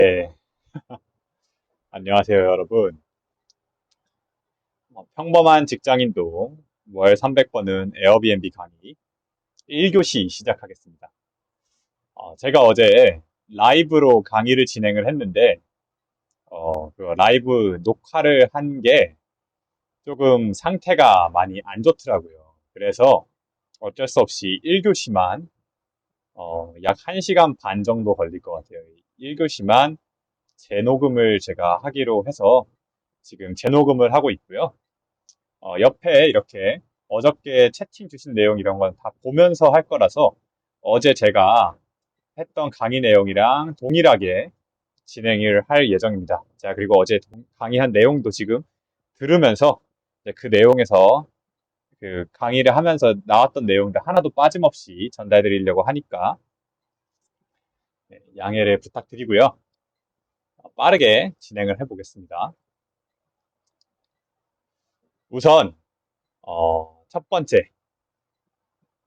네, 안녕하세요, 여러분. 평범한 직장인도 월 300번은 에어비앤비 강의 1교시 시작하겠습니다. 제가 어제 라이브로 강의를 진행을 했는데, 그 라이브 녹화를 한 게 조금 상태가 많이 안 좋더라고요. 그래서 어쩔 수 없이 1교시만, 약 1시간 반 정도 걸릴 것 같아요. 1교시만 재녹음을 제가 하기로 해서 지금 재녹음을 하고 있고요. 옆에 이렇게 어저께 채팅 주신 내용 이런 건 다 보면서 할 거라서 어제 제가 했던 강의 내용이랑 동일하게 진행을 할 예정입니다. 자, 그리고 어제 강의한 내용도 지금 들으면서 이제 그 내용에서 그 강의를 하면서 나왔던 내용들 하나도 빠짐없이 전달 드리려고 하니까 네, 양해를 부탁드리고요. 빠르게 진행을 해보겠습니다. 우선 첫 번째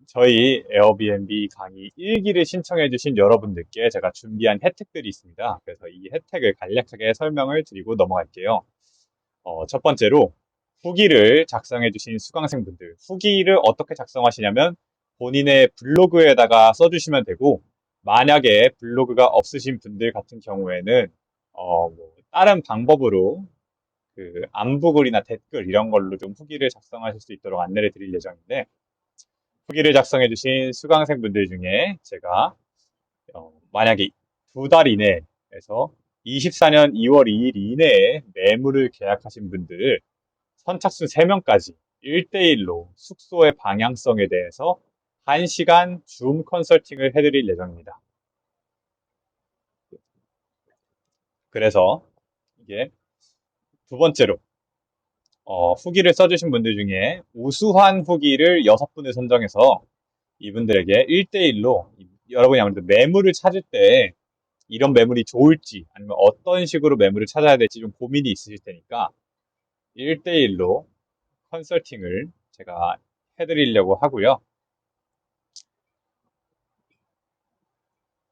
저희 에어비앤비 강의 1기를 신청해주신 여러분들께 제가 준비한 혜택들이 있습니다. 그래서 이 혜택을 간략하게 설명을 드리고 넘어갈게요. 첫 번째로 후기를 작성해주신 수강생분들. 후기를 어떻게 작성하시냐면 본인의 블로그에다가 써주시면 되고, 만약에 블로그가 없으신 분들 같은 경우에는 뭐 다른 방법으로 그 안부글이나 댓글 이런 걸로 좀 후기를 작성하실 수 있도록 안내를 드릴 예정인데, 후기를 작성해주신 수강생분들 중에 제가 만약에 2달 이내에서 24년 2월 2일 이내에 매물을 계약하신 분들을 선착순 3명까지 1대1로 숙소의 방향성에 대해서 1시간 줌 컨설팅을 해드릴 예정입니다. 그래서 이게 두 번째로 후기를 써주신 분들 중에 우수한 후기를 6분을 선정해서 이분들에게 1대1로 여러분이 아무래도 매물을 찾을 때 이런 매물이 좋을지 아니면 어떤 식으로 매물을 찾아야 될지 좀 고민이 있으실 테니까 1대1로 컨설팅을 제가 해드리려고 하고요.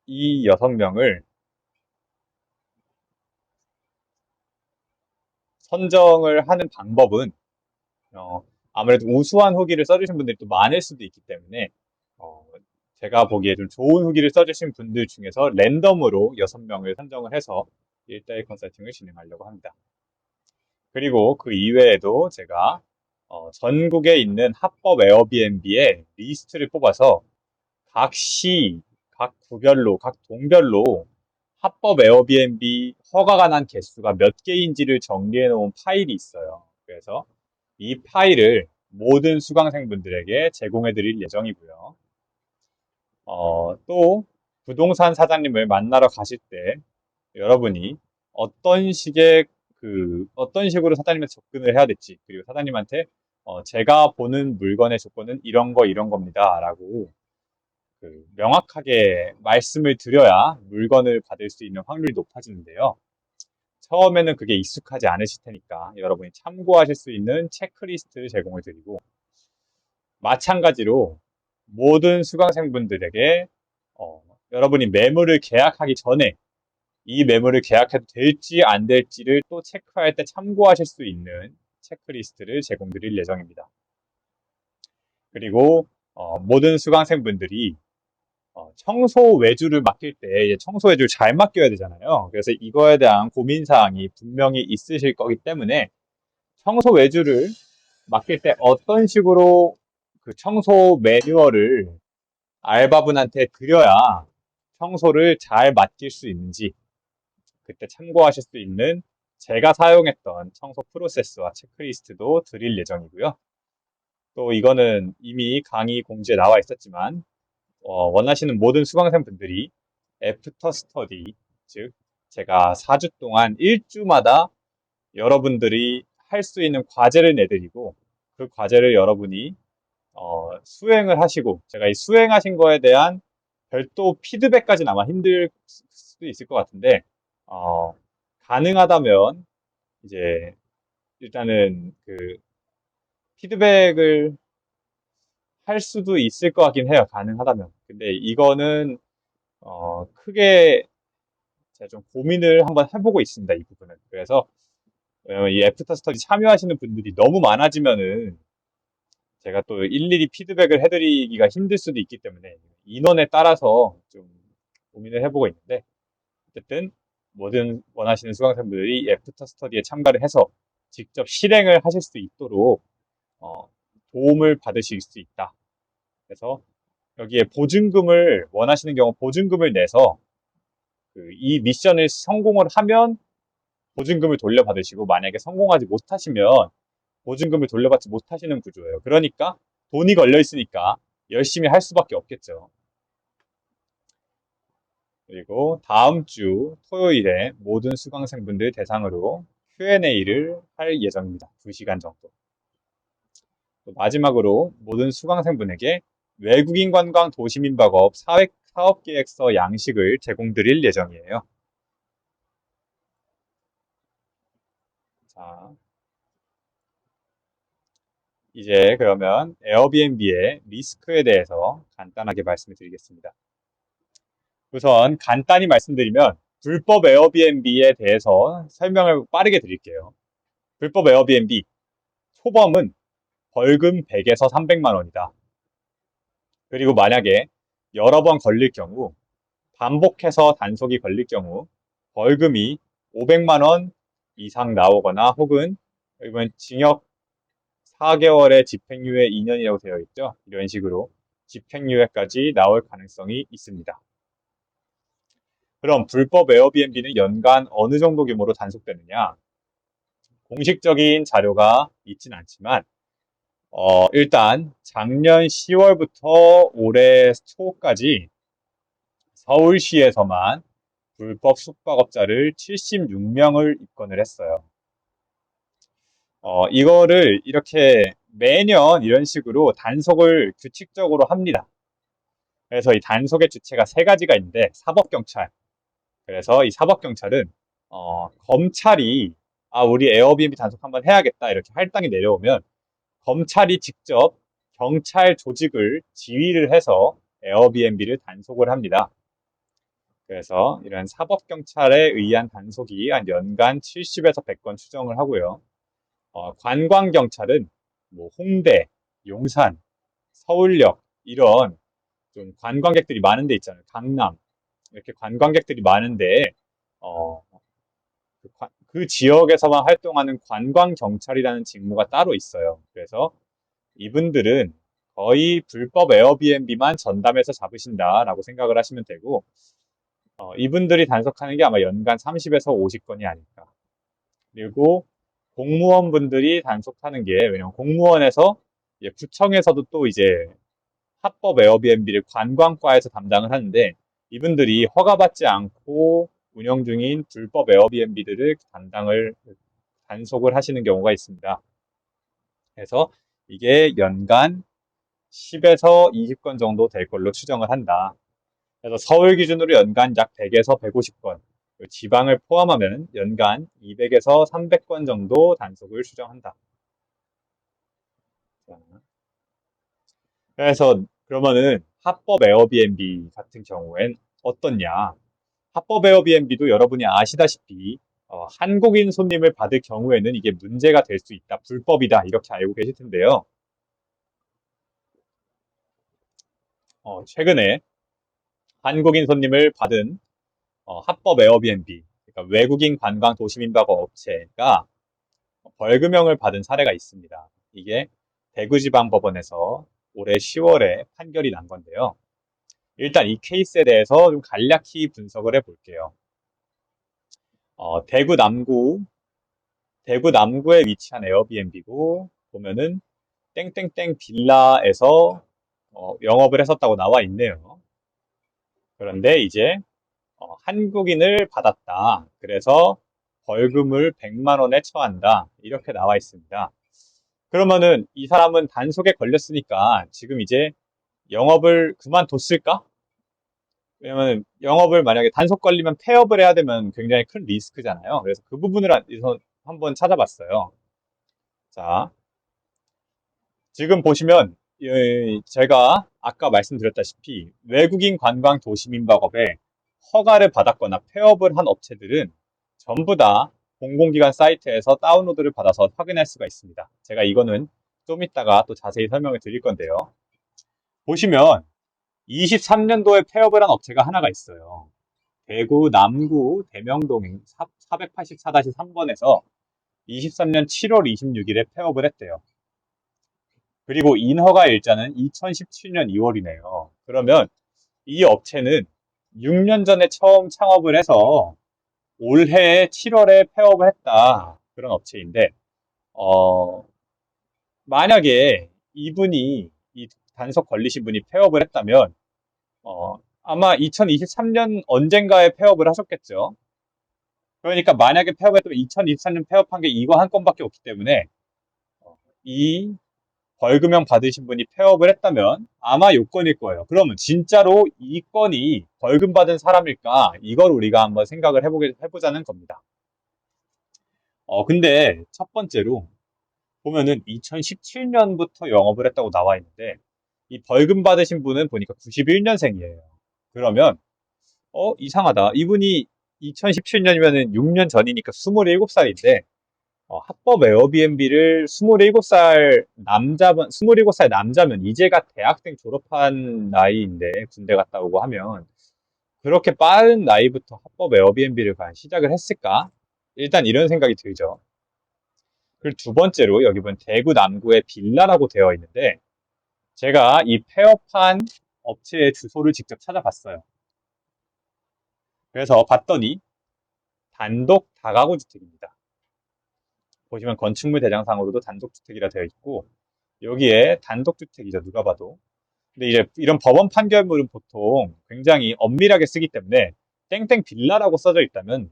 이 6명을 선정을 하는 방법은 아무래도 우수한 후기를 써주신 분들이 또 많을 수도 있기 때문에 어, 제가 보기에 좀 좋은 후기를 써주신 분들 중에서 랜덤으로 6명을 선정을 해서 1대1 컨설팅을 진행하려고 합니다. 그리고 그 이외에도 제가 전국에 있는 합법 에어비앤비의 리스트를 뽑아서 각 시, 각 구별로, 각 동별로 합법 에어비앤비 허가가 난 개수가 몇 개인지를 정리해 놓은 파일이 있어요. 그래서 이 파일을 모든 수강생분들에게 제공해 드릴 예정이고요. 또 부동산 사장님을 만나러 가실 때 여러분이 어떤 식의 어떤 식으로 사장님한테 접근을 해야 될지, 그리고 사장님한테 제가 보는 물건의 조건은 이런 겁니다. 라고 명확하게 말씀을 드려야 물건을 받을 수 있는 확률이 높아지는데요. 처음에는 그게 익숙하지 않으실 테니까 여러분이 참고하실 수 있는 체크리스트를 제공을 드리고, 마찬가지로 모든 수강생분들에게 여러분이 매물을 계약하기 전에 이 매물을 계약해도 될지 안 될지를 또 체크할 때 참고하실 수 있는 체크리스트를 제공드릴 예정입니다. 그리고 모든 수강생분들이 청소 외주를 맡길 때 청소 외주를 잘 맡겨야 되잖아요. 그래서 이거에 대한 고민사항이 분명히 있으실 거기 때문에 청소 외주를 맡길 때 어떤 식으로 그 청소 매뉴얼을 알바분한테 드려야 청소를 잘 맡길 수 있는지 그때 참고하실 수 있는 제가 사용했던 청소 프로세스와 체크리스트도 드릴 예정이고요. 또 이거는 이미 강의 공지에 나와 있었지만 원하시는 모든 수강생분들이 애프터 스터디, 즉 제가 4주 동안 1주마다 여러분들이 할 수 있는 과제를 내드리고 그 과제를 여러분이 수행을 하시고, 제가 이 수행하신 거에 대한 별도 피드백까지는 아마 힘들 수도 있을 것 같은데 가능하다면 이제 일단은 그 피드백을 할 수도 있을 것 같긴 해요. 가능하다면. 근데 이거는 크게 제가 좀 고민을 한번 해보고 있습니다. 이 부분은. 그래서 이 애프터 스터디 참여하시는 분들이 너무 많아지면은 제가 또 일일이 피드백을 해드리기가 힘들 수도 있기 때문에 인원에 따라서 좀 고민을 해보고 있는데, 어쨌든 모든 원하시는 수강생분들이 애프터 스터디에 참가를 해서 직접 실행을 하실 수 있도록 어, 도움을 받으실 수 있다. 그래서 여기에 보증금을 원하시는 경우 보증금을 내서 이 미션을 성공을 하면 보증금을 돌려받으시고, 만약에 성공하지 못하시면 보증금을 돌려받지 못하시는 구조예요. 그러니까 돈이 걸려 있으니까 열심히 할 수밖에 없겠죠. 그리고 다음 주 토요일에 모든 수강생분들 대상으로 Q&A를 할 예정입니다. 2시간 정도. 또 마지막으로 모든 수강생분에게 외국인 관광 도시민박업 사업계획서 양식을 제공드릴 예정이에요. 자, 이제 그러면 에어비앤비의 리스크에 대해서 간단하게 말씀을 드리겠습니다. 우선 간단히 말씀드리면 불법 에어비앤비에 대해서 설명을 빠르게 드릴게요. 불법 에어비앤비 초범은 벌금 100에서 300만 원이다. 그리고 만약에 여러 번 걸릴 경우, 반복해서 단속이 걸릴 경우 벌금이 500만 원 이상 나오거나, 혹은 이번 징역 4개월의 집행유예 2년이라고 되어 있죠. 이런 식으로 집행유예까지 나올 가능성이 있습니다. 그럼 불법 에어비앤비는 연간 어느 정도 규모로 단속되느냐? 공식적인 자료가 있진 않지만 일단 작년 10월부터 올해 초까지 서울시에서만 불법 숙박업자를 76명을 입건을 했어요. 이거를 이렇게 매년 이런 식으로 단속을 규칙적으로 합니다. 그래서 이 단속의 주체가 세 가지가 있는데, 사법경찰. 그래서 이 사법경찰은 검찰이 우리 에어비앤비 단속 한번 해야겠다 이렇게 할당이 내려오면 검찰이 직접 경찰 조직을 지휘를 해서 에어비앤비를 단속을 합니다. 그래서 이런 사법경찰에 의한 단속이 한 연간 70에서 100건 추정을 하고요. 관광경찰은 뭐 홍대, 용산, 서울역 이런 좀 관광객들이 많은 데 있잖아요. 강남 이렇게 관광객들이 많은데 어, 그 지역에서만 활동하는 관광경찰이라는 직무가 따로 있어요. 그래서 이분들은 거의 불법 에어비앤비만 전담해서 잡으신다라고 생각을 하시면 되고, 이분들이 단속하는 게 아마 연간 30에서 50건이 아닐까. 그리고 공무원분들이 단속하는 게, 왜냐면 공무원에서 구청에서도 또 이제 합법 에어비앤비를 관광과에서 담당을 하는데, 이분들이 허가받지 않고 운영 중인 불법 에어비앤비들을 단속을 하시는 경우가 있습니다. 그래서 이게 연간 10에서 20건 정도 될 걸로 추정을 한다. 그래서 서울 기준으로 연간 약 100에서 150건, 지방을 포함하면 연간 200에서 300건 정도 단속을 추정한다. 그래서 그러면은 합법 에어비앤비 같은 경우엔 어떻냐? 합법 에어비앤비도 여러분이 아시다시피 한국인 손님을 받을 경우에는 이게 문제가 될 수 있다, 불법이다 이렇게 알고 계실 텐데요. 최근에 한국인 손님을 받은 합법 에어비앤비, 그러니까 외국인 관광 도시민박업 업체가 벌금형을 받은 사례가 있습니다. 이게 대구지방법원에서 올해 10월에 판결이 난 건데요. 일단 이 케이스에 대해서 좀 간략히 분석을 해볼게요. 대구 남구에 위치한 에어비앤비고, 보면은 땡땡땡 빌라에서 영업을 했었다고 나와 있네요. 그런데 이제 한국인을 받았다. 그래서 벌금을 100만 원에 처한다. 이렇게 나와 있습니다. 그러면은 이 사람은 단속에 걸렸으니까 지금 이제 영업을 그만뒀을까? 왜냐면 영업을 만약에 단속 걸리면 폐업을 해야 되면 굉장히 큰 리스크잖아요. 그래서 그 부분을 한번 찾아봤어요. 자, 지금 보시면 제가 아까 말씀드렸다시피 외국인 관광 도시민박업에 허가를 받았거나 폐업을 한 업체들은 전부 다 공공기관 사이트에서 다운로드를 받아서 확인할 수가 있습니다. 제가 이거는 좀 이따가 또 자세히 설명을 드릴 건데요. 보시면 23년도에 폐업을 한 업체가 하나가 있어요. 대구 남구 대명동 484-3번에서 23년 7월 26일에 폐업을 했대요. 그리고 인허가 일자는 2017년 2월이네요. 그러면 이 업체는 6년 전에 처음 창업을 해서 올해 7월에 폐업을 했다. 그런 업체인데, 어, 만약에 이분이, 이 단속 걸리신 분이 폐업을 했다면, 아마 2023년 언젠가에 폐업을 하셨겠죠. 그러니까 만약에 폐업했다면 2023년 폐업한 게 이거 한 건밖에 없기 때문에, 이 벌금형 받으신 분이 폐업을 했다면 아마 요건일 거예요. 그러면 진짜로 이 건이 벌금 받은 사람일까? 이걸 우리가 한번 생각을 해보자는 겁니다. 근데 첫 번째로 보면은 2017년부터 영업을 했다고 나와 있는데 이 벌금 받으신 분은 보니까 91년생이에요. 그러면 이상하다. 이분이 2017년이면은 6년 전이니까 27살인데 합법 에어비앤비를 27살 남자면 이제가 대학생 졸업한 나이인데 군대 갔다 오고 하면 그렇게 빠른 나이부터 합법 에어비앤비를 과연 시작을 했을까? 일단 이런 생각이 들죠. 그리고 두 번째로 여기 보면 대구 남구에 빌라라고 되어 있는데 제가 이 폐업한 업체의 주소를 직접 찾아봤어요. 그래서 봤더니 단독 다가구 주택입니다. 보시면 건축물 대장상으로도 단독주택이라 되어 있고 여기에 단독주택이죠. 누가 봐도. 근데 이제 이런 법원 판결물은 보통 굉장히 엄밀하게 쓰기 때문에 땡땡 빌라라고 써져 있다면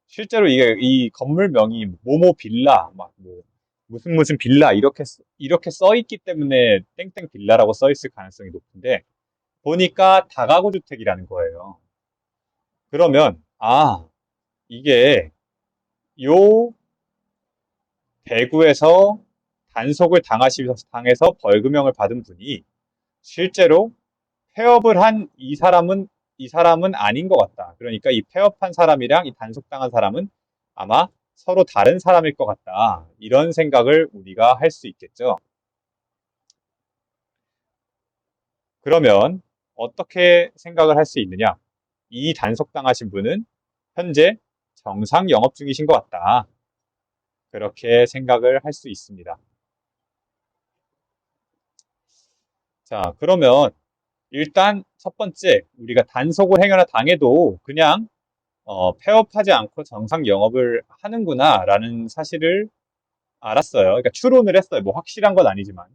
실제로 이게 이 건물명이 모모 빌라 막 뭐 무슨 무슨 빌라 이렇게 써 있기 때문에 땡땡 빌라라고 써 있을 가능성이 높은데 보니까 다가구 주택이라는 거예요. 그러면 이게 요 대구에서 단속을 당해서 벌금형을 받은 분이 실제로 폐업을 한 이 사람은 아닌 것 같다. 그러니까 이 폐업한 사람이랑 이 단속당한 사람은 아마 서로 다른 사람일 것 같다. 이런 생각을 우리가 할 수 있겠죠. 그러면 어떻게 생각을 할 수 있느냐? 이 단속당하신 분은 현재 정상 영업 중이신 것 같다. 그렇게 생각을 할 수 있습니다. 자, 그러면 일단 첫 번째, 우리가 단속을 행여나 당해도 그냥 폐업하지 않고 정상 영업을 하는구나 라는 사실을 알았어요. 그러니까 추론을 했어요. 뭐 확실한 건 아니지만.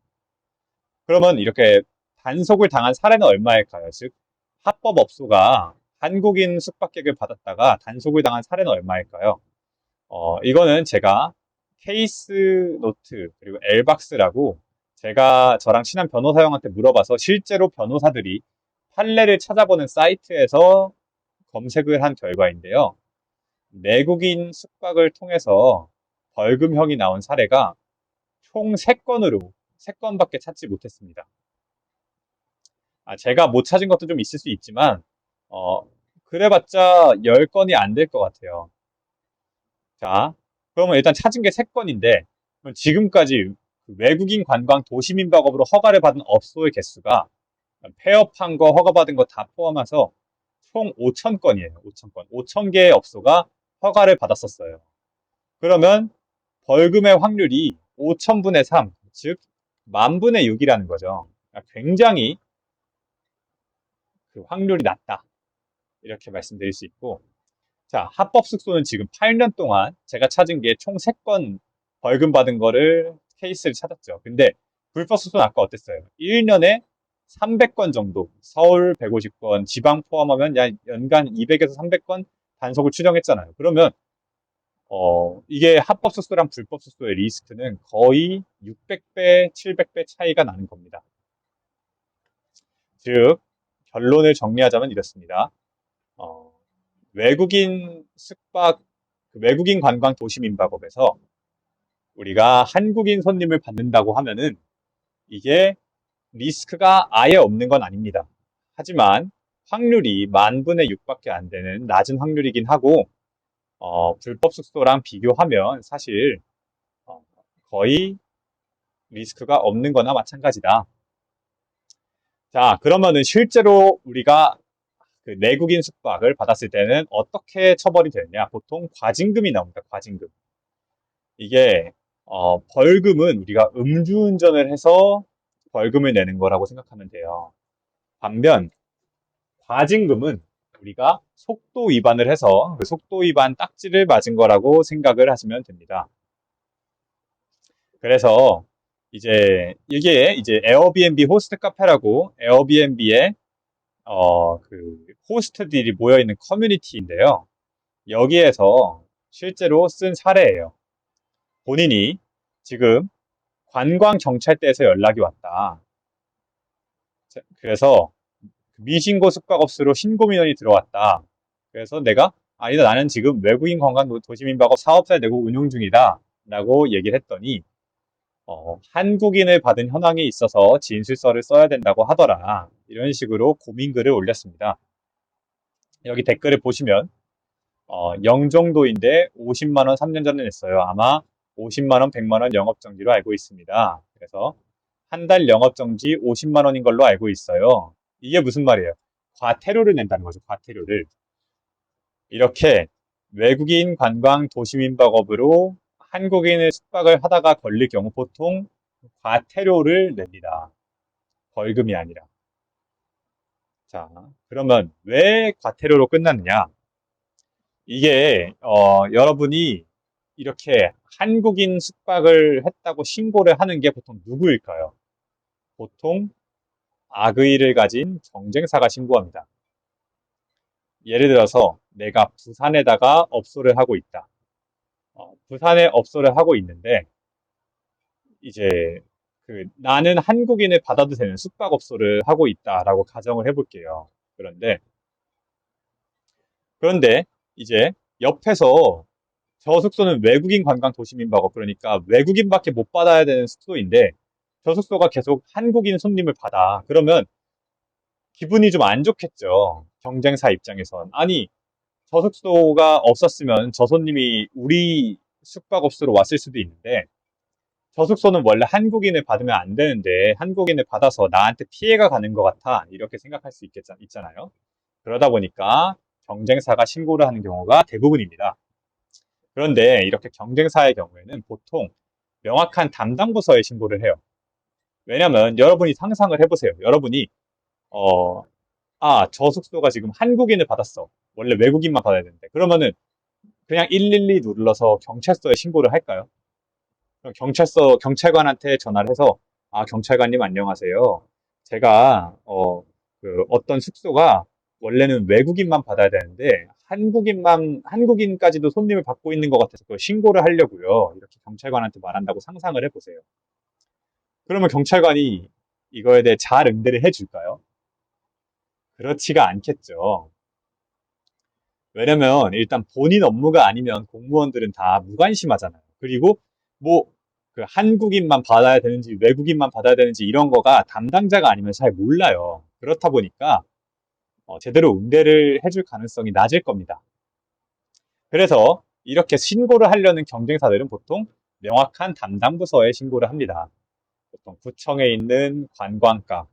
그러면 이렇게 단속을 당한 사례는 얼마일까요? 즉, 합법업소가 한국인 숙박객을 받았다가 단속을 당한 사례는 얼마일까요? 이거는 제가 케이스 노트 그리고 엘박스라고 제가 저랑 친한 변호사 형한테 물어봐서 실제로 변호사들이 판례를 찾아보는 사이트에서 검색을 한 결과인데요. 내국인 숙박을 통해서 벌금형이 나온 사례가 총 3건으로 3건밖에 찾지 못했습니다. 제가 못 찾은 것도 좀 있을 수 있지만 그래봤자 10건이 안 될 것 같아요. 자, 그러면 일단 찾은 게 3건인데 지금까지 외국인 관광 도시민박업으로 허가를 받은 업소의 개수가 폐업한 거 허가받은 거 다 포함해서 총 5,000건이에요. 5,000건. 5,000개의 업소가 허가를 받았었어요. 그러면 벌금의 확률이 5,000분의 3, 즉 만분의 6이라는 거죠. 굉장히 그 확률이 낮다. 이렇게 말씀드릴 수 있고 자, 합법 숙소는 지금 8년 동안 제가 찾은 게 총 3건 벌금 받은 거를 케이스를 찾았죠. 근데 불법 숙소는 아까 어땠어요? 1년에 300건 정도, 서울 150건, 지방 포함하면 연간 200에서 300건 단속을 추정했잖아요. 그러면 이게 합법 숙소랑 불법 숙소의 리스크는 거의 600배, 700배 차이가 나는 겁니다. 즉, 결론을 정리하자면 이렇습니다. 어, 외국인 숙박, 외국인 관광 도시민박업에서 우리가 한국인 손님을 받는다고 하면은 이게 리스크가 아예 없는 건 아닙니다. 하지만 확률이 10,000분의 6밖에 안 되는 낮은 확률이긴 하고, 불법 숙소랑 비교하면 사실 어, 거의 리스크가 없는 거나 마찬가지다. 자, 그러면은 실제로 우리가 그 내국인 숙박을 받았을 때는 어떻게 처벌이 되느냐? 보통 과징금이 나옵니다. 과징금. 이게 벌금은 우리가 음주운전을 해서 벌금을 내는 거라고 생각하면 돼요. 반면 과징금은 우리가 속도 위반을 해서 그 속도 위반 딱지를 맞은 거라고 생각을 하시면 됩니다. 그래서 이제 이게 이제 에어비앤비 호스트 카페라고 에어비앤비에 그 호스트들이 모여 있는 커뮤니티인데요. 여기에서 실제로 쓴 사례예요. 본인이 지금 관광경찰대에서 연락이 왔다. 그래서 미신고 숙박업소로 신고민원이 들어왔다. 그래서 내가 아니다, 나는 지금 외국인 관광 도시민박업 사업자를 내고 운용 중이다 라고 얘기를 했더니 한국인을 받은 현황이 있어서 진술서를 써야 된다고 하더라. 이런 식으로 고민글을 올렸습니다. 여기 댓글을 보시면 영종도인데 50만 원 3년 전에 냈어요. 아마 50만 원, 100만 원 영업정지로 알고 있습니다. 그래서 한 달 영업정지 50만 원인 걸로 알고 있어요. 이게 무슨 말이에요? 과태료를 낸다는 거죠. 과태료를. 이렇게 외국인 관광 도시민박업으로 한국인을 숙박을 하다가 걸릴 경우 보통 과태료를 냅니다. 벌금이 아니라. 자, 그러면 왜 과태료로 끝났느냐? 이게 여러분이 이렇게 한국인 숙박을 했다고 신고를 하는 게 보통 누구일까요? 보통 악의를 가진 경쟁사가 신고합니다. 예를 들어서 내가 부산에다가 업소를 하고 있다. 부산에 업소를 하고 있는데 이제 나는 한국인을 받아도 되는 숙박업소를 하고 있다라고 가정을 해볼게요. 그런데 이제 옆에서 저 숙소는 외국인 관광 도시민박업, 그러니까 외국인밖에 못 받아야 되는 숙소인데 저 숙소가 계속 한국인 손님을 받아. 그러면 기분이 좀 안 좋겠죠. 경쟁사 입장에선. 아니, 저 숙소가 없었으면 저 손님이 우리 숙박업소로 왔을 수도 있는데 저 숙소는 원래 한국인을 받으면 안 되는데 한국인을 받아서 나한테 피해가 가는 것 같아. 이렇게 생각할 수 있잖아요. 그러다 보니까 경쟁사가 신고를 하는 경우가 대부분입니다. 그런데 이렇게 경쟁사의 경우에는 보통 명확한 담당 부서에 신고를 해요. 왜냐면 여러분이 상상을 해보세요. 여러분이 어, 저 숙소가 지금 한국인을 받았어. 원래 외국인만 받아야 되는데. 그러면은 그냥 112 눌러서 경찰서에 신고를 할까요? 그럼 경찰관한테 전화를 해서, 경찰관님 안녕하세요. 제가, 어떤 숙소가 원래는 외국인만 받아야 되는데, 한국인까지도 손님을 받고 있는 것 같아서 그걸 신고를 하려고요. 이렇게 경찰관한테 말한다고 상상을 해보세요. 그러면 경찰관이 이거에 대해 잘 응대를 해줄까요? 그렇지가 않겠죠. 왜냐면 일단 본인 업무가 아니면 공무원들은 다 무관심하잖아요. 그리고 뭐 그 한국인만 받아야 되는지 외국인만 받아야 되는지 이런 거가 담당자가 아니면 잘 몰라요. 그렇다 보니까 제대로 응대를 해줄 가능성이 낮을 겁니다. 그래서 이렇게 신고를 하려는 경쟁사들은 보통 명확한 담당 부서에 신고를 합니다. 보통 구청에 있는 관광과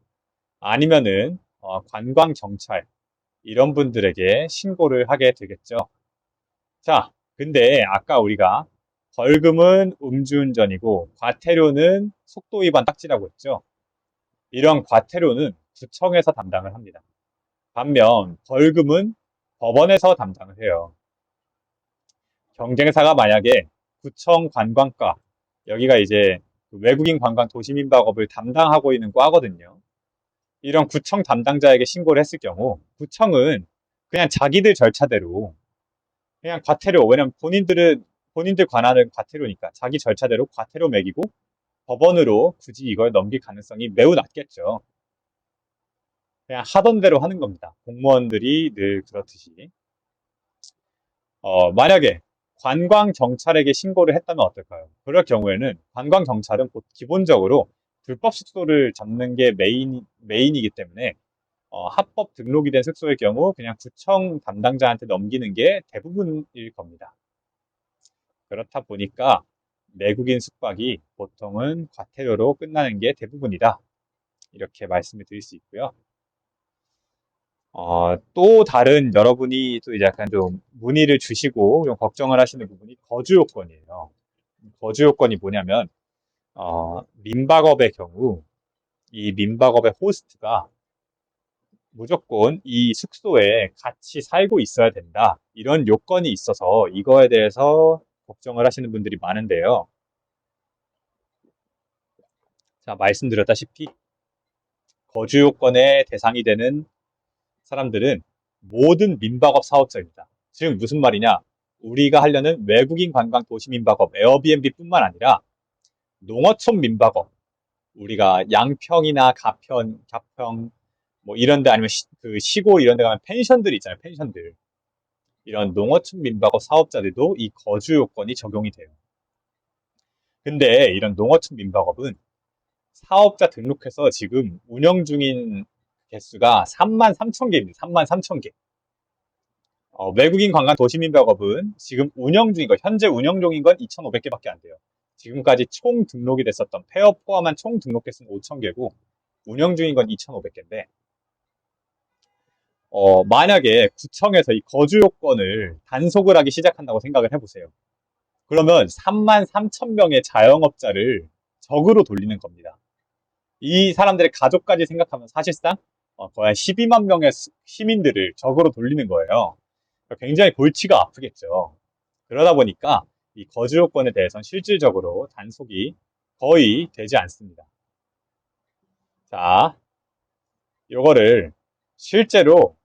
아니면은 관광경찰 이런 분들에게 신고를 하게 되겠죠. 자, 근데 아까 우리가 벌금은 음주운전이고 과태료는 속도 위반 딱지라고 했죠. 이런 과태료는 구청에서 담당을 합니다. 반면 벌금은 법원에서 담당을 해요. 경쟁사가 만약에 구청 관광과, 여기가 이제 외국인 관광 도시민박업을 담당하고 있는 과거든요. 이런 구청 담당자에게 신고를 했을 경우 구청은 그냥 자기들 절차대로 그냥 과태료, 왜냐면 본인들 관할은 과태료니까 자기 절차대로 과태료 매기고 법원으로 굳이 이걸 넘길 가능성이 매우 낮겠죠. 그냥 하던 대로 하는 겁니다. 공무원들이 늘 그렇듯이. 만약에 관광경찰에게 신고를 했다면 어떨까요? 그럴 경우에는 관광경찰은 기본적으로 불법 숙소를 잡는 게 메인이기 때문에 합법 등록이 된 숙소의 경우 그냥 구청 담당자한테 넘기는 게 대부분일 겁니다. 그렇다 보니까 내국인 숙박이 보통은 과태료로 끝나는 게 대부분이다. 이렇게 말씀을 드릴 수 있고요. 또 다른 여러분이 또 이제 약간 좀 문의를 주시고 좀 걱정을 하시는 부분이 거주 요건이에요. 거주 요건이 뭐냐면, 민박업의 경우 이 민박업의 호스트가 무조건 이 숙소에 같이 살고 있어야 된다. 이런 요건이 있어서 이거에 대해서 걱정을 하시는 분들이 많은데요. 자, 말씀드렸다시피 거주 요건의 대상이 되는 사람들은 모든 민박업 사업자입니다. 즉 무슨 말이냐? 우리가 하려는 외국인 관광 도시 민박업 에어비앤비뿐만 아니라 농어촌 민박업, 우리가 양평이나 가평 뭐 이런데 아니면 그 시골 이런 데 가면 펜션들 있잖아요. 펜션들. 이런 농어촌 민박업 사업자들도 이 거주 요건이 적용이 돼요. 근데 이런 농어촌 민박업은 사업자 등록해서 지금 운영 중인 개수가 33,000개입니다. 33,000개. 외국인 관광 도시민박업은 지금 운영 중인 거, 현재 운영 중인 건 2,500개밖에 안 돼요. 지금까지 총 등록이 됐었던 폐업 포함한 총 등록 개수는 5,000개고 운영 중인 건 2,500개인데 만약에 구청에서 이 거주 요건을 단속을 하기 시작한다고 생각을 해보세요. 그러면 33,000명의 자영업자를 적으로 돌리는 겁니다. 이 사람들의 가족까지 생각하면 사실상 거의 한 12만 명의 시민들을 적으로 돌리는 거예요. 굉장히 골치가 아프겠죠. 그러다 보니까 이 거주 요건에 대해서는 실질적으로 단속이 거의 되지 않습니다. 자, 요거를 실제로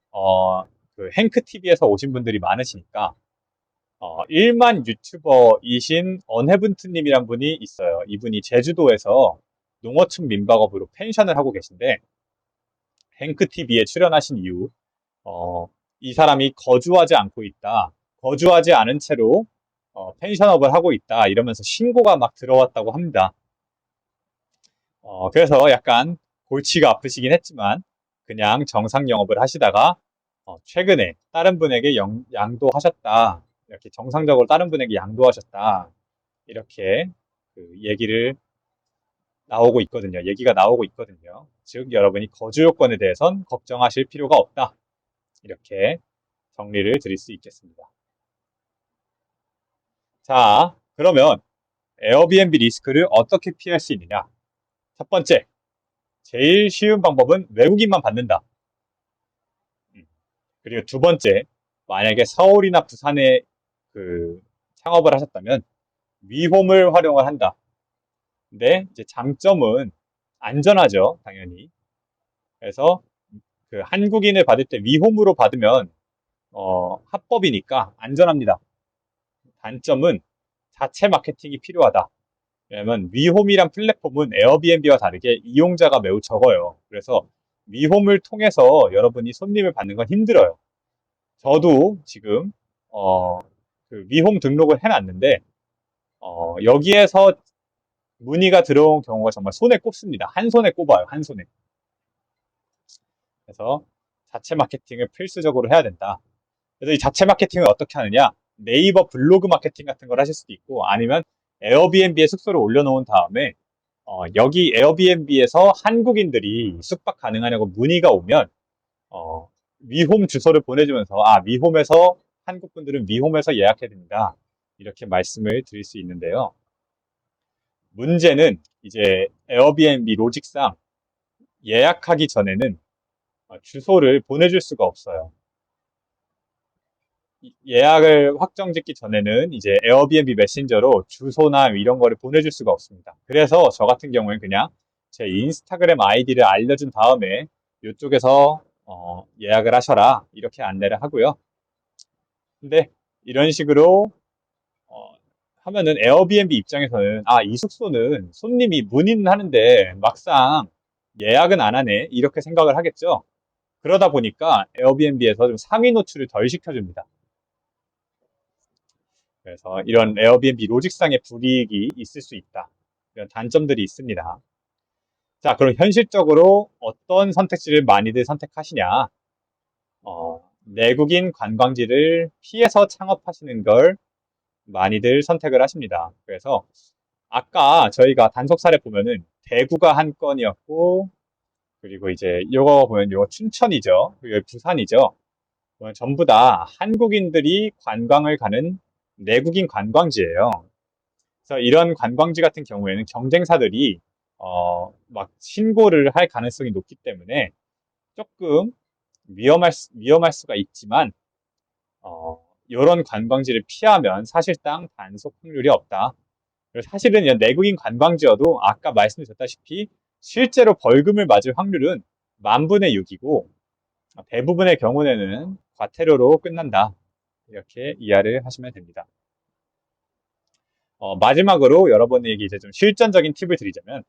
그 행크 TV에서 오신 분들이 많으시니까 일만 유튜버이신 언헤븐트님이란 분이 있어요. 이분이 제주도에서 농어촌 민박업으로 펜션을 하고 계신데 행크 TV에 출연하신 이후 이 사람이 거주하지 않고 있다. 거주하지 않은 채로 펜션업을 하고 있다. 이러면서 신고가 막 들어왔다고 합니다. 그래서 약간 골치가 아프시긴 했지만 그냥 정상 영업을 하시다가 최근에 다른 분에게 양도하셨다. 이렇게 정상적으로 다른 분에게 양도하셨다. 이렇게 그 얘기가 나오고 있거든요. 즉 여러분이 거주 요건에 대해선 걱정하실 필요가 없다. 이렇게 정리를 드릴 수 있겠습니다. 자, 그러면 에어비앤비 리스크를 어떻게 피할 수 있느냐? 첫 번째, 제일 쉬운 방법은 외국인만 받는다. 그리고 두 번째, 만약에 서울이나 부산에 그 창업을 하셨다면 위홈을 활용을 한다. 근데 이제 장점은 안전하죠, 당연히. 그래서 그 한국인을 받을 때 위홈으로 받으면 합법이니까 안전합니다. 단점은 자체 마케팅이 필요하다. 왜냐면 위홈이란 플랫폼은 에어비앤비와 다르게 이용자가 매우 적어요. 그래서 위홈을 통해서 여러분이 손님을 받는 건 힘들어요. 저도 지금 그 위홈 등록을 해놨는데 여기에서 문의가 들어온 경우가 정말 손에 꼽습니다. 한 손에 꼽아요. 한 손에. 그래서 자체 마케팅을 필수적으로 해야 된다. 그래서 이 자체 마케팅을 어떻게 하느냐? 네이버 블로그 마케팅 같은 걸 하실 수도 있고 아니면 에어비앤비에 숙소를 올려놓은 다음에 여기 에어비앤비에서 한국인들이 숙박 가능하냐고 문의가 오면 위홈 주소를 보내주면서 위홈에서 한국 분들은 위홈에서 예약해야 됩니다. 이렇게 말씀을 드릴 수 있는데요. 문제는 이제 에어비앤비 로직상 예약하기 전에는 주소를 보내줄 수가 없어요. 예약을 확정짓기 전에는 이제 에어비앤비 메신저로 주소나 이런 거를 보내줄 수가 없습니다. 그래서 저 같은 경우는 그냥 제 인스타그램 아이디를 알려준 다음에 이쪽에서 예약을 하셔라 이렇게 안내를 하고요. 근데 이런 식으로 하면은 에어비앤비 입장에서는 이 숙소는 손님이 문의는 하는데 막상 예약은 안 하네 이렇게 생각을 하겠죠. 그러다 보니까 에어비앤비에서 좀 상위 노출을 덜 시켜줍니다. 그래서 이런 에어비앤비 로직상의 불이익이 있을 수 있다. 이런 단점들이 있습니다. 자, 그럼 현실적으로 어떤 선택지를 많이들 선택하시냐? 내국인 관광지를 피해서 창업하시는 걸 많이들 선택을 하십니다. 그래서 아까 저희가 단속 사례 보면은 대구가 한 건이었고, 그리고 이제 요거 보면 요거 춘천이죠. 그리고 여기 부산이죠. 전부 다 한국인들이 관광을 가는 내국인 관광지예요. 그래서 이런 관광지 같은 경우에는 경쟁사들이 막 신고를 할 가능성이 높기 때문에 조금 위험할 수가 있지만 이런 관광지를 피하면 사실상 단속 확률이 없다. 그래서 사실은 이 내국인 관광지여도 아까 말씀드렸다시피 실제로 벌금을 맞을 확률은 10,000분의 6이고 대부분의 경우에는 과태료로 끝난다. 이렇게 이해를 하시면 됩니다. 마지막으로 여러분에게 이제 좀 실전적인 팁을 드리자면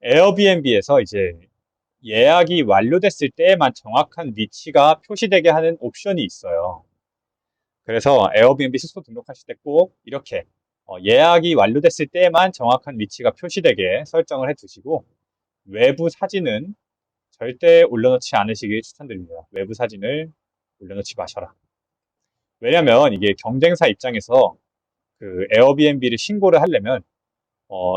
에어비앤비에서 이제 예약이 완료됐을 때에만 정확한 위치가 표시되게 하는 옵션이 있어요. 그래서 에어비앤비 숙소 등록하실 때 꼭 이렇게 예약이 완료됐을 때에만 정확한 위치가 표시되게 설정을 해 두시고 외부 사진은 절대 올려놓지 않으시길 추천드립니다. 외부 사진을 올려놓지 마셔라. 왜냐면 이게 경쟁사 입장에서 그 에어비앤비를 신고를 하려면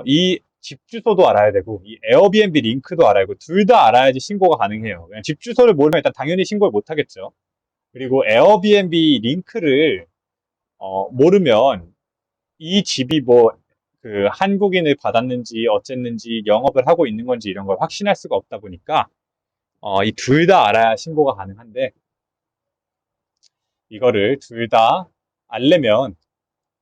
이 집 주소도 알아야 되고 이 에어비앤비 링크도 알아야 되고 둘 다 알아야지 신고가 가능해요. 그냥 집 주소를 모르면 일단 당연히 신고를 못 하겠죠. 그리고 에어비앤비 링크를 모르면 이 집이 뭐 그 한국인을 받았는지 어쨌는지 영업을 하고 있는 건지 이런 걸 확신할 수가 없다 보니까 이 둘 다 알아야 신고가 가능한데 이거를 둘 다 알려면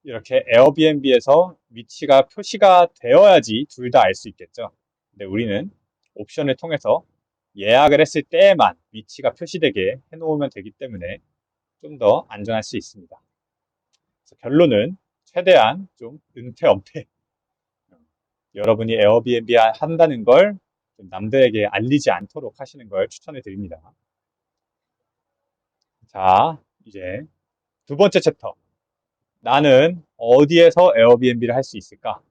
이렇게 에어비앤비에서 위치가 표시가 되어야지 둘 다 알 수 있겠죠. 근데 우리는 옵션을 통해서 예약을 했을 때에만 위치가 표시되게 해놓으면 되기 때문에 좀 더 안전할 수 있습니다. 그래서 결론은 최대한 좀 은퇴엄퇴 여러분이 에어비앤비 한다는 걸 남들에게 알리지 않도록 하시는 걸 추천해 드립니다. 자, 이제 두 번째 챕터. 나는 어디에서 에어비앤비를 할 수 있을까?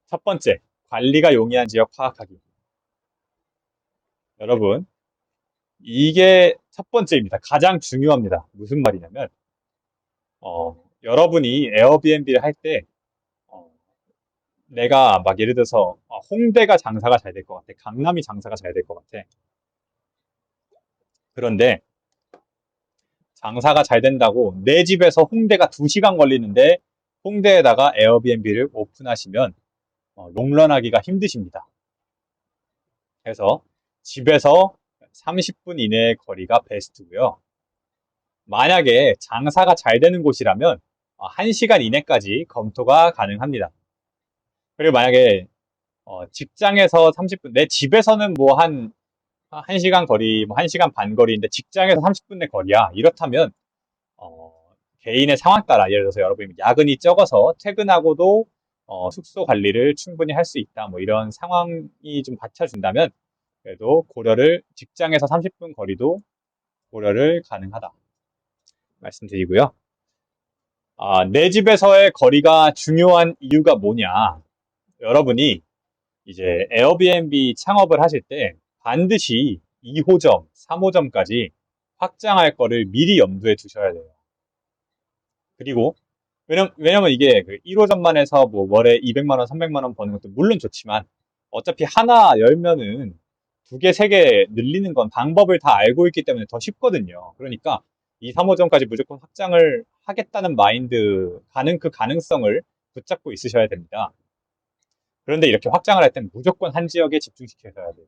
첫 번째, 관리가 용이한 지역 파악하기. 여러분, 이게 첫 번째입니다. 가장 중요합니다. 무슨 말이냐면, 여러분이 에어비앤비를 할 때, 어, 내가 막 예를 들어서 홍대가 장사가 잘 될 것 같아. 강남이 장사가 잘 될 것 같아. 그런데 장사가 잘 된다고 내 집에서 홍대가 2시간 걸리는데 홍대에다가 에어비앤비를 오픈하시면 롱런하기가 힘드십니다. 그래서 집에서 30분 이내의 거리가 베스트고요. 만약에 장사가 잘 되는 곳이라면 1시간 이내까지 검토가 가능합니다. 그리고 만약에 직장에서 30분, 내 집에서는 뭐 한 1시간 거리, 뭐 1시간 반 거리인데 직장에서 30분 내 거리야. 이렇다면 어, 개인의 상황 따라 예를 들어서 여러분이 야근이 적어서 퇴근하고도 숙소 관리를 충분히 할 수 있다. 뭐 이런 상황이 좀 받쳐준다면 그래도 고려를 직장에서 30분 거리도 고려를 가능하다 말씀드리고요. 내 집에서의 거리가 중요한 이유가 뭐냐? 여러분이 이제 에어비앤비 창업을 하실 때 반드시 2호점, 3호점까지 확장할 거를 미리 염두에 두셔야 돼요. 그리고 왜냐면 이게 그 1호점만 해서 뭐 월에 200만 원, 300만 원 버는 것도 물론 좋지만 어차피 하나 열면은 2개, 3개 늘리는 건 방법을 다 알고 있기 때문에 더 쉽거든요. 그러니까 2, 3호점까지 무조건 확장을 하겠다는 마인드, 그 가능성을 붙잡고 있으셔야 됩니다. 그런데 이렇게 확장을 할 때는 무조건 한 지역에 집중시켜야 돼요.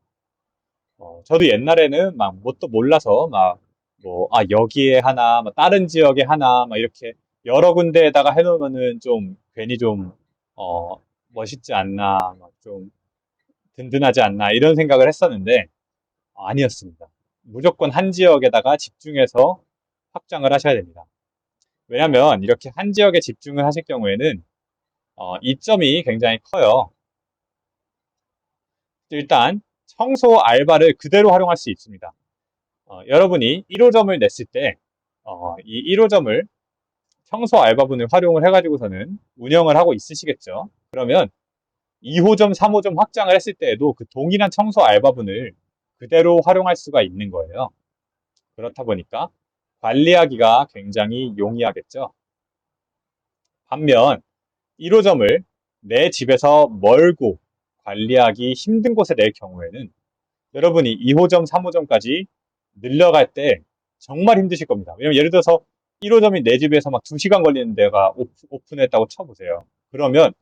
저도 옛날에는 막 뭣도 몰라서 막 뭐, 여기에 하나, 뭐 다른 지역에 하나, 막 이렇게 여러 군데에다가 해놓으면은 좀 괜히 좀, 어, 멋있지 않나, 막 좀 든든하지 않나, 이런 생각을 했었는데, 아니었습니다. 무조건 한 지역에다가 집중해서 확장을 하셔야 됩니다. 왜냐면 이렇게 한 지역에 집중을 하실 경우에는, 이점이 굉장히 커요. 일단, 청소 알바를 그대로 활용할 수 있습니다. 여러분이 1호점을 냈을 때, 이 1호점을 청소 알바분을 활용을 해가지고서는 운영을 하고 있으시겠죠. 그러면 2호점, 3호점 확장을 했을 때에도 그 동일한 청소 알바분을 그대로 활용할 수가 있는 거예요. 그렇다 보니까 관리하기가 굉장히 용이하겠죠. 반면 1호점을 내 집에서 멀고 관리하기 힘든 곳에 낼 경우에는 여러분이 2호점, 3호점까지 늘려갈 때 정말 힘드실 겁니다. 왜냐면 예를 들어서 1호점이 내 집에서 막 2시간 걸리는 데가 오픈했다고 쳐보세요. 그러면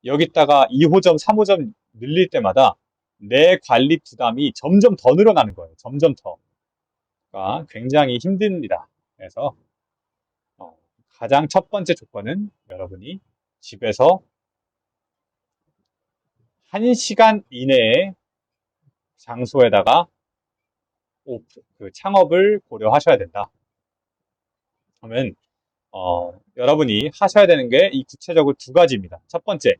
여기다가 2호점, 3호점 늘릴 때마다 내 관리 부담이 점점 더 늘어나는 거예요. 점점 더. 그러니까 굉장히 힘듭니다. 그래서 가장 첫 번째 조건은 여러분이 집에서 1시간 이내의 장소에다가 그 창업을 고려하셔야 된다. 그러면 여러분이 하셔야 되는 게 이 구체적으로 두 가지입니다. 첫 번째,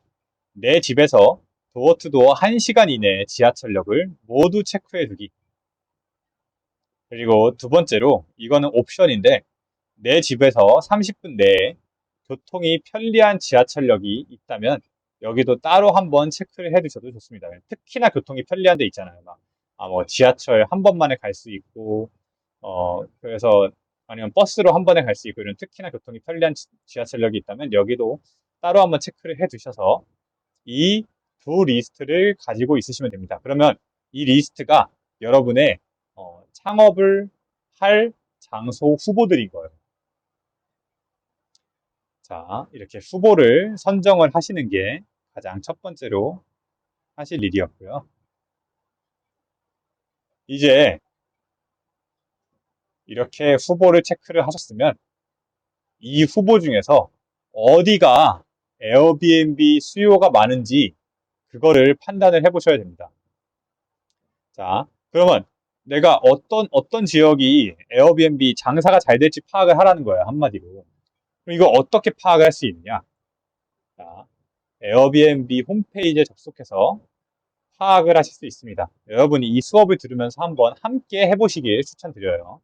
내 집에서 도어투도어 1시간 이내의 지하철역을 모두 체크해 두기. 그리고 두 번째로, 이거는 옵션인데, 내 집에서 30분 내에 교통이 편리한 지하철역이 있다면 여기도 따로 한번 체크를 해 두셔도 좋습니다. 특히나 교통이 편리한 데 있잖아요. 뭐 지하철 한 번만에 갈 수 있고, 그래서 아니면 버스로 한 번에 갈 수 있고 이런 특히나 교통이 편리한 지하철역이 있다면 여기도 따로 한번 체크를 해 두셔서 이 두 리스트를 가지고 있으시면 됩니다. 그러면 이 리스트가 여러분의 창업을 할 장소 후보들인 거예요. 자, 이렇게 후보를 선정을 하시는 게 가장 첫 번째로 하실 일이었고요. 이제 이렇게 후보를 체크를 하셨으면 이 후보 중에서 어디가 에어비앤비 수요가 많은지 그거를 판단을 해보셔야 됩니다. 자, 그러면 내가 어떤 지역이 에어비앤비 장사가 잘 될지 파악을 하라는 거예요, 한마디로. 그럼 이거 어떻게 파악을 할 수 있느냐? 자, 에어비앤비 홈페이지에 접속해서 파악을 하실 수 있습니다. 여러분이 이 수업을 들으면서 한번 함께 해보시길 추천드려요.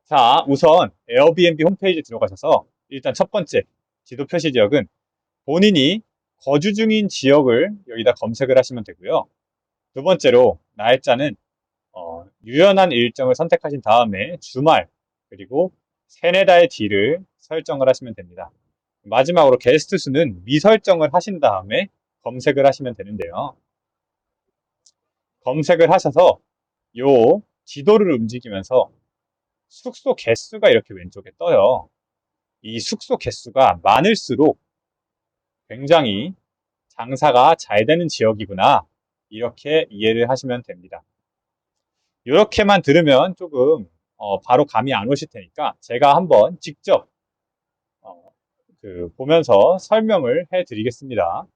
자, 우선 에어비앤비 홈페이지에 들어가셔서 일단 첫 번째 지도 표시 지역은 본인이 거주 중인 지역을 여기다 검색을 하시면 되고요. 두 번째로 날짜는 유연한 일정을 선택하신 다음에 주말 그리고 세네 달 뒤를 설정을 하시면 됩니다. 마지막으로 게스트 수는 미설정을 하신 다음에 검색을 하시면 되는데요. 검색을 하셔서 요 지도를 움직이면서 숙소 개수가 이렇게 왼쪽에 떠요. 이 숙소 개수가 많을수록 굉장히 장사가 잘 되는 지역이구나. 이렇게 이해를 하시면 됩니다. 이렇게만 들으면 조금 바로 감이 안 오실 테니까 제가 한번 직접 보면서 설명을 해 드리겠습니다.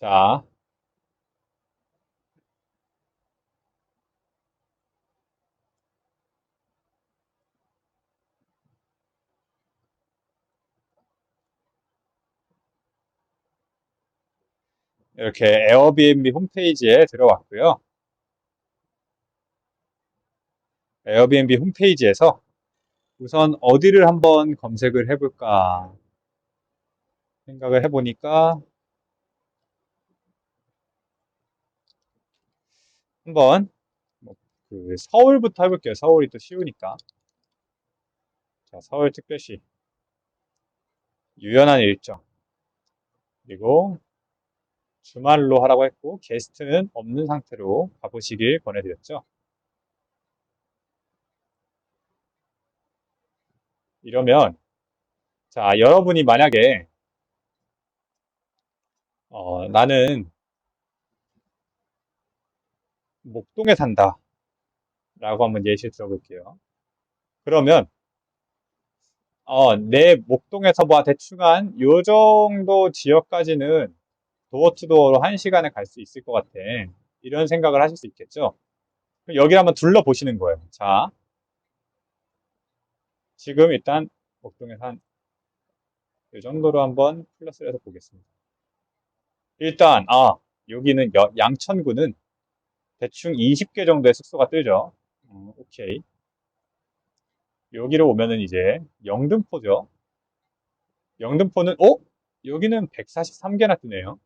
자, 이렇게 에어비앤비 홈페이지에 들어왔고요. 에어비앤비 홈페이지에서 우선 어디를 한번 검색을 해볼까 생각을 해보니까 한번 서울부터 해볼게요. 서울이 또 쉬우니까. 자, 서울특별시 유연한 일정 그리고 주말로 하라고 했고 게스트는 없는 상태로 가보시길 권해드렸죠. 이러면 자, 여러분이 만약에 나는 목동에 산다 라고 한번 예시를 들어볼게요. 그러면 내 목동에서 뭐 대충 한 요 정도 지역까지는 도어투도어로 1시간에 갈 수 있을 것 같아. 이런 생각을 하실 수 있겠죠. 그럼 여기를 한번 둘러보시는 거예요. 자, 지금 일단 목동에서 한 이 정도로 한번 플러스를 해서 보겠습니다. 일단 여기는 양천구는 대충 20개 정도의 숙소가 뜨죠. 오케이. 여기로 오면은 이제 영등포죠. 영등포는, 여기는 143개나 뜨네요.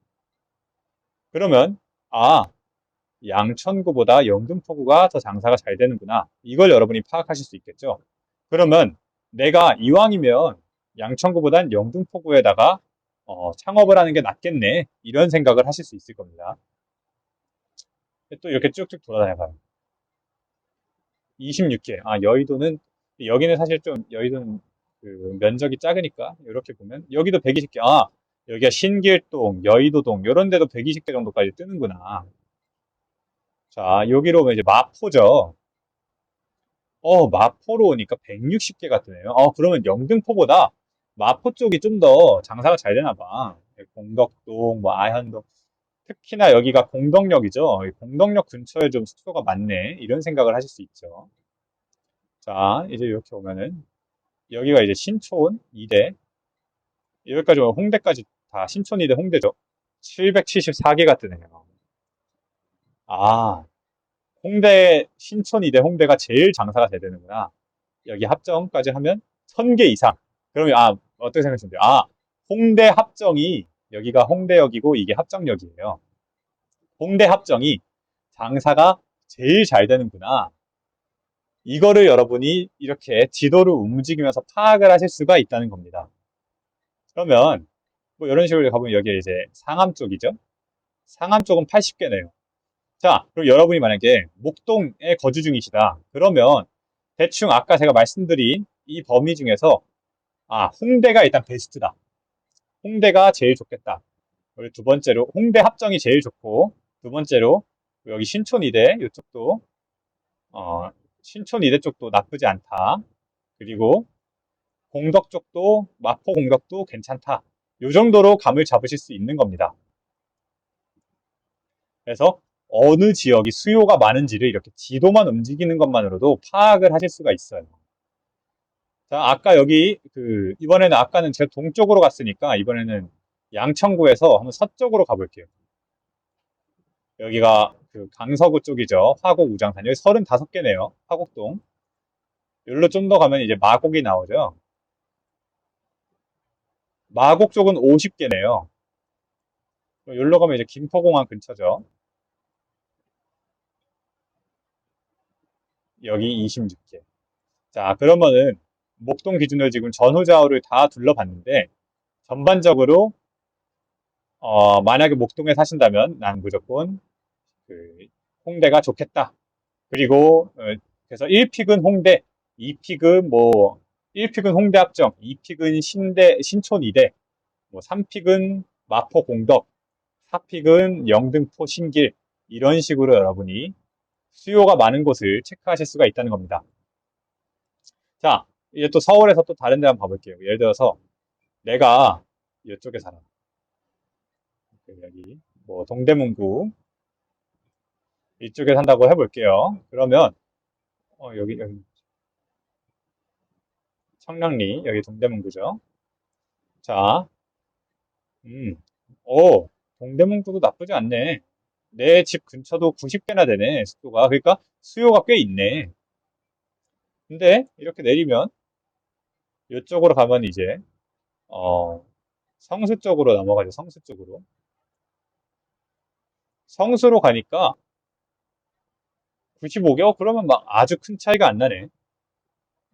그러면, 아, 양천구보다 영등포구가 더 장사가 잘 되는구나. 이걸 여러분이 파악하실 수 있겠죠? 그러면 내가 이왕이면 양천구보단 영등포구에다가 창업을 하는 게 낫겠네. 이런 생각을 하실 수 있을 겁니다. 또 이렇게 쭉쭉 돌아다녀봐요. 26개. 아, 여기는 사실 좀, 여의도는 그 면적이 작으니까, 이렇게 보면, 여기도 120개. 아, 여기가 신길동, 여의도동, 이런 데도 120개 정도까지 뜨는구나. 자, 여기로 오면 이제 마포죠. 마포로 오니까 160개가 뜨네요. 그러면 영등포보다 마포 쪽이 좀 더 장사가 잘 되나 봐. 공덕동, 뭐 아현동. 특히나 여기가 공덕역이죠. 이 공덕역 근처에 좀 숙소가 많네. 이런 생각을 하실 수 있죠. 자, 이제 이렇게 오면은 여기가 이제 신촌 2대. 여기까지 오면 홍대까지 다 신촌 2대 홍대죠. 774개가 뜨네요. 아, 신촌 2대 홍대가 제일 장사가 잘 되는구나. 여기 합정까지 하면 1000개 이상. 그러면, 어떻게 생각하시면 돼요? 홍대 합정이, 여기가 홍대역이고 이게 합정역이에요. 홍대 합정이 장사가 제일 잘 되는구나. 이거를 여러분이 이렇게 지도를 움직이면서 파악을 하실 수가 있다는 겁니다. 그러면, 뭐 이런 식으로 가보면 여기에 이제 상암 쪽이죠? 상암 쪽은 80개네요. 자, 그럼 여러분이 만약에 목동에 거주 중이시다. 그러면 대충 아까 제가 말씀드린 이 범위 중에서 홍대가 일단 베스트다. 홍대가 제일 좋겠다. 그리고 두 번째로 홍대 합정이 제일 좋고 두 번째로 여기 신촌이대 이쪽도 신촌이대 쪽도 나쁘지 않다. 그리고 공덕 쪽도 마포 공덕도 괜찮다. 이 정도로 감을 잡으실 수 있는 겁니다. 그래서 어느 지역이 수요가 많은지를 이렇게 지도만 움직이는 것만으로도 파악을 하실 수가 있어요. 자, 아까 여기 이번에는 아까는 제가 동쪽으로 갔으니까 이번에는 양천구에서 한번 서쪽으로 가볼게요. 여기가 그 강서구 쪽이죠. 화곡 우장산. 여기 35개네요. 화곡동. 여기로 좀 더 가면 이제 마곡이 나오죠. 마곡 쪽은 50개네요. 여기로 가면 이제 김포공항 근처죠. 여기 26개. 자, 그러면은 목동 기준으로 지금 전후좌우를 다 둘러봤는데 전반적으로 만약에 목동에 사신다면 난 무조건 그 홍대가 좋겠다. 그리고 그래서 1픽은 홍대, 2픽은 뭐 1픽은 홍대 합정, 2픽은 신촌 이대, 뭐 3픽은 마포 공덕, 4픽은 영등포 신길 이런 식으로 여러분이 수요가 많은 곳을 체크하실 수가 있다는 겁니다. 자, 이제 또 서울에서 또 다른 데 한번 봐볼게요. 예를 들어서 내가 이쪽에 살아. 여기 뭐 동대문구 이쪽에 산다고 해볼게요. 그러면 여기 청량리 여기 동대문구죠. 자, 음, 동대문구도 나쁘지 않네. 내 집 근처도 90개나 되네, 숙소가. 그러니까 수요가 꽤 있네. 근데 이렇게 내리면 이쪽으로 가면 이제 어, 성수 쪽으로 넘어가죠. 성수 쪽으로. 성수로 가니까 95개? 그러면 막 아주 큰 차이가 안 나네.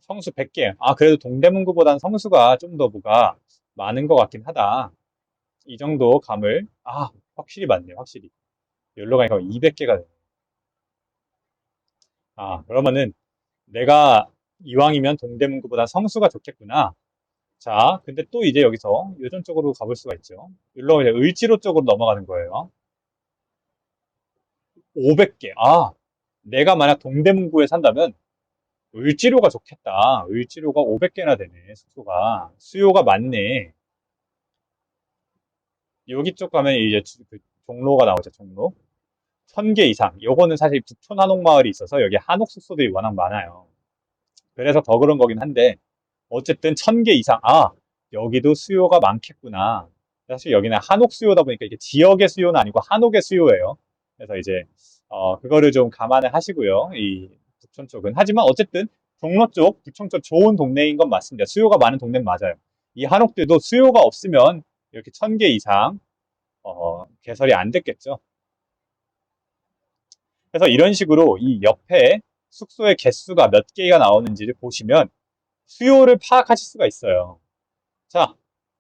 성수 100개. 그래도 동대문구보단 성수가 좀 더 뭐가 많은 것 같긴 하다. 이 정도 감을, 확실히 맞네, 확실히. 여기로 가니까 200개가 되네. 그러면은 내가 이왕이면 동대문구보다 성수가 좋겠구나. 자, 근데 또 이제 여기서 요전 쪽으로 가볼 수가 있죠. 여기로 이제 을지로 쪽으로 넘어가는 거예요. 500개. 내가 만약 동대문구에 산다면 을지로가 좋겠다. 을지로가 500개나 되네, 숙소가. 수요가 많네. 여기 쪽 가면 이제 그 종로가 나오죠, 종로. 1000개 이상. 요거는 사실 북촌 한옥마을이 있어서 여기 한옥 숙소들이 워낙 많아요. 그래서 더 그런 거긴 한데, 어쨌든 1000개 이상. 여기도 수요가 많겠구나. 사실 여기는 한옥 수요다 보니까 이게 지역의 수요는 아니고 한옥의 수요예요. 그래서 이제, 그거를 좀 감안을 하시고요. 이 부천 쪽은. 하지만 어쨌든 종로 쪽, 부천 쪽 좋은 동네인 건 맞습니다. 수요가 많은 동네는 맞아요. 이 한옥들도 수요가 없으면 이렇게 1000개 이상 개설이 안 됐겠죠. 그래서 이런 식으로 이 옆에 숙소의 개수가 몇 개가 나오는지를 보시면 수요를 파악하실 수가 있어요. 자,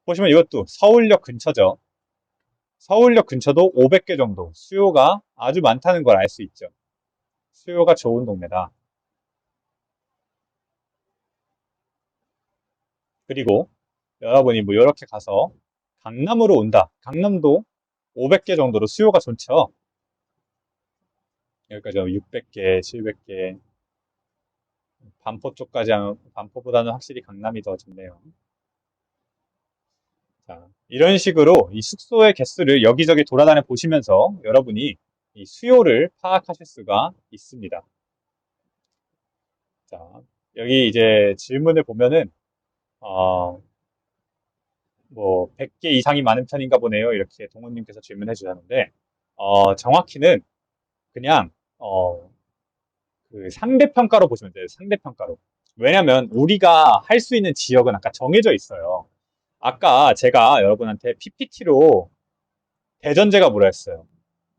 보시면 이것도 서울역 근처죠. 서울역 근처도 500개 정도 수요가 아주 많다는 걸 알 수 있죠. 수요가 좋은 동네다. 그리고 여러분이 뭐 이렇게 가서 강남으로 온다. 강남도 500개 정도로 수요가 좋죠. 여기까지 600개, 700개. 반포 쪽까지 하면 반포보다는 확실히 강남이 더 좋네요. 자, 이런 식으로 이 숙소의 개수를 여기저기 돌아다녀 보시면서 여러분이 이 수요를 파악하실 수가 있습니다. 자, 여기 이제 질문을 보면은 뭐 100개 이상이 많은 편인가 보네요. 이렇게 동훈님께서 질문해 주셨는데 정확히는 그냥 그 상대평가로 보시면 돼요. 상대평가로. 왜냐면 우리가 할 수 있는 지역은 아까 정해져 있어요. 아까 제가 여러분한테 PPT로 대전제가 뭐라 했어요?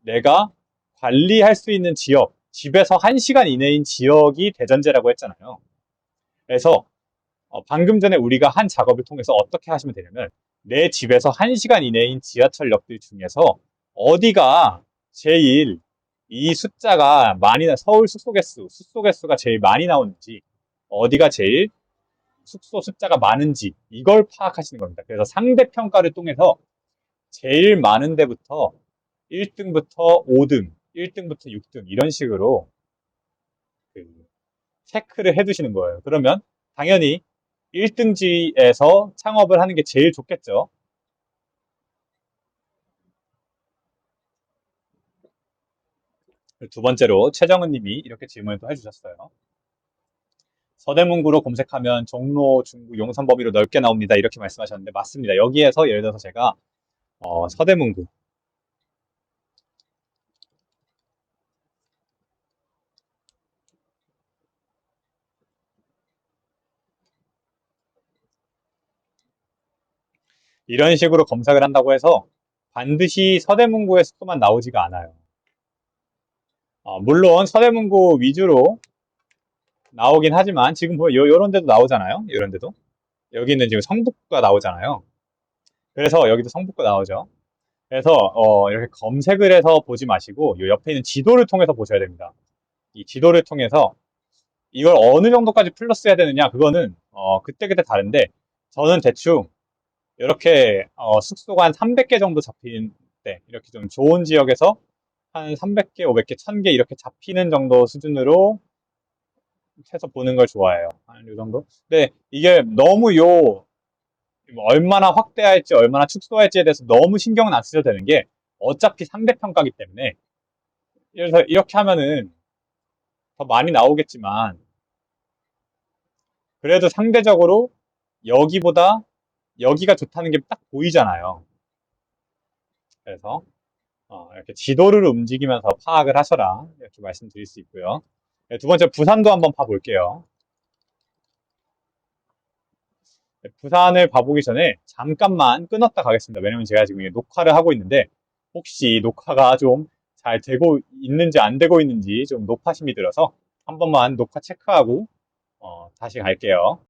내가 관리할 수 있는 지역, 집에서 1시간 이내인 지역이 대전제라고 했잖아요. 그래서 방금 전에 우리가 한 작업을 통해서 어떻게 하시면 되냐면 내 집에서 1시간 이내인 지하철역들 중에서 어디가 제일 이 숫자가 많이 서울 숙소 개수가 제일 많이 나오는지 어디가 제일 숙소 숫자가 많은지 이걸 파악하시는 겁니다. 그래서 상대평가를 통해서 제일 많은 데부터 1등부터 5등, 1등부터 6등 이런 식으로 그 체크를 해두시는 거예요. 그러면 당연히 1등지에서 창업을 하는 게 제일 좋겠죠. 두 번째로 최정은 님이 이렇게 질문을 또 해주셨어요. 서대문구로 검색하면 종로, 중구, 용산 범위로 넓게 나옵니다. 이렇게 말씀하셨는데 맞습니다. 여기에서 예를 들어서 제가 서대문구 이런 식으로 검색을 한다고 해서 반드시 서대문구의 숙소만 나오지가 않아요. 물론 서대문구 위주로 나오긴 하지만 지금 보면 요런 데도 나오잖아요. 이런 데도. 여기는 지금 성북구가 나오잖아요. 그래서 여기도 성북구 나오죠. 그래서 이렇게 검색을 해서 보지 마시고 요 옆에 있는 지도를 통해서 보셔야 됩니다. 이 지도를 통해서 이걸 어느 정도까지 플러스 해야 되느냐 그거는 그때그때 다른데 저는 대충 이렇게 숙소가 한 300개 정도 잡힌 때 이렇게 좀 좋은 지역에서 한 300개, 500개, 1000개 이렇게 잡히는 정도 수준으로 해서 보는 걸 좋아해요. 한 이 정도? 근데 이게 너무 얼마나 확대할지 얼마나 축소할지에 대해서 너무 신경은 안 쓰셔도 되는 게 어차피 상대평가기 때문에 그래서 이렇게 하면은 더 많이 나오겠지만 그래도 상대적으로 여기보다 여기가 좋다는 게 딱 보이잖아요. 그래서 이렇게 지도를 움직이면서 파악을 하셔라 이렇게 말씀드릴 수 있고요. 네, 두 번째 부산도 한번 봐볼게요. 네, 부산을 봐보기 전에 잠깐만 끊었다 가겠습니다. 왜냐면 제가 지금 녹화를 하고 있는데 혹시 녹화가 좀 잘 되고 있는지 안 되고 있는지 좀 노파심이 들어서 한 번만 녹화 체크하고 다시 갈게요.